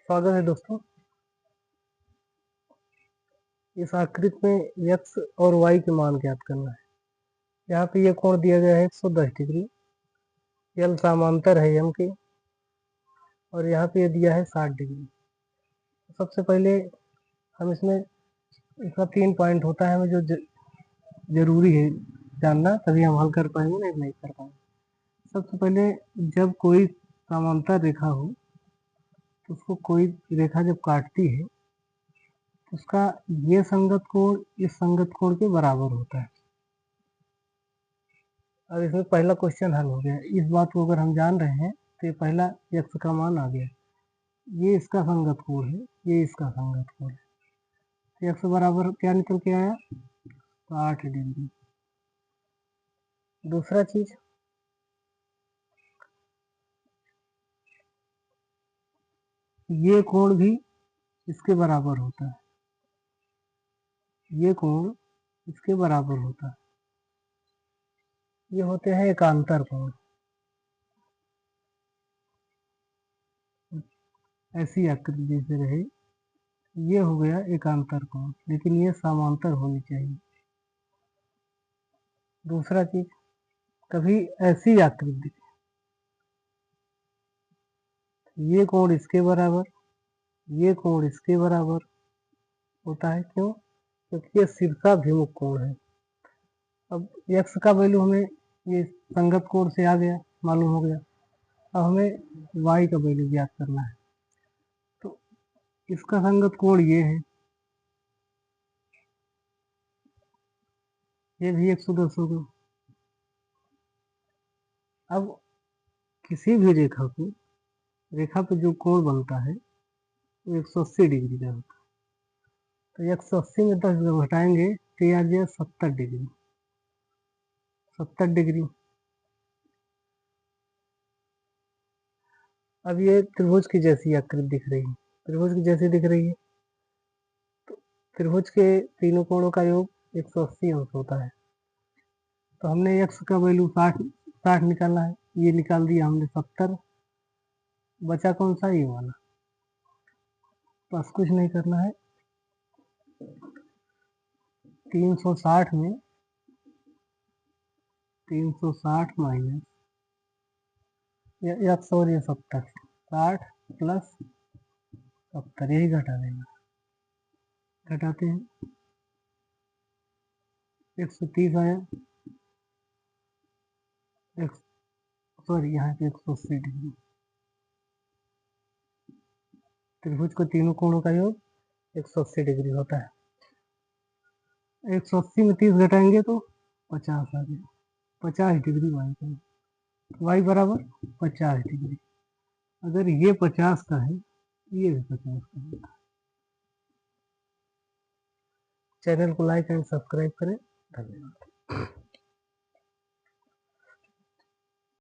स्वागत है दोस्तों। इस आकृति में x और y के मान ज्ञात करना है। यहाँ पे ये कोण दिया गया है 110 डिग्री, यल समांतर है m के, और यहाँ पे ये दिया है 60 डिग्री। सबसे पहले हम इसका 3 पॉइंट होता है हमें जो जरूरी है जानना, तभी हम हल कर पाएंगे, नहीं कर पाएंगे। सबसे पहले जब कोई समांतर रेखा हो तो उसको कोई रेखा जब काटती है तो उसका ये संगत कोण इस संगत कोण के बराबर होता है। अब इसमें पहला क्वेश्चन हल हो गया। इस बात को अगर हम जान रहे हैं तो ये पहला x का मान आ गया। ये इसका संगत कोण है, ये इसका संगत कोण है, तो x बराबर क्या निकल के आया 60 डिग्री। दूसरा चीज, ये कोण भी इसके बराबर होता है, ये कोण इसके बराबर होता है। ये होते हैं एकांतर कोण। ऐसी आकृति जैसे रहे, ये हो गया एकांतर कोण, लेकिन ये समांतर होनी चाहिए। दूसरा चीज, कभी ऐसी आकृति दिखे, ये कोण इसके बराबर, ये कोण इसके बराबर होता है। क्यों? क्योंकि ये शीर्षाभिमुख कोण है। अब x का वैल्यू हमें ये संगत कोण से आ गया, मालूम हो गया। अब हमें y का वैल्यू ज्ञात करना है। तो इसका संगत कोण ये है, ये भी 110 होगा। अब किसी भी रेखा पे जो कोण बनता है वो 180 डिग्री का होता है। तो 180 में 10 जब घटाएंगे तो ये आ जाए 70 डिग्री। 70 डिग्री। अब ये त्रिभुज की जैसी आकृति दिख रही है, त्रिभुज की जैसी दिख रही है। तो त्रिभुज के तीनों कोणों का योग 180 अंश होता है। तो हमने x का वैल्यू 60 निकालना है, ये निकाल दिया हमने 70। बचा कौन सा? ये वाला। बस कुछ नहीं करना है। 360 में 360 माइनस x और ये 70, 60 प्लस 70, यही घटा देना। घटाते हैं, 130 आया, सॉरी यहाँ पे 180 डिग्री। त्रिभुज को तीनों कोणों का योग 180 डिग्री होता है। 180 में 30 घटाएंगे तो 50 आ गया। 50 डिग्री वाई का, वाई बराबर 50 डिग्री। अगर ये 50 का है, ये भी 50 का होता है। चैनल को लाइक एंड सब्सक्राइब करें। धन्यवाद।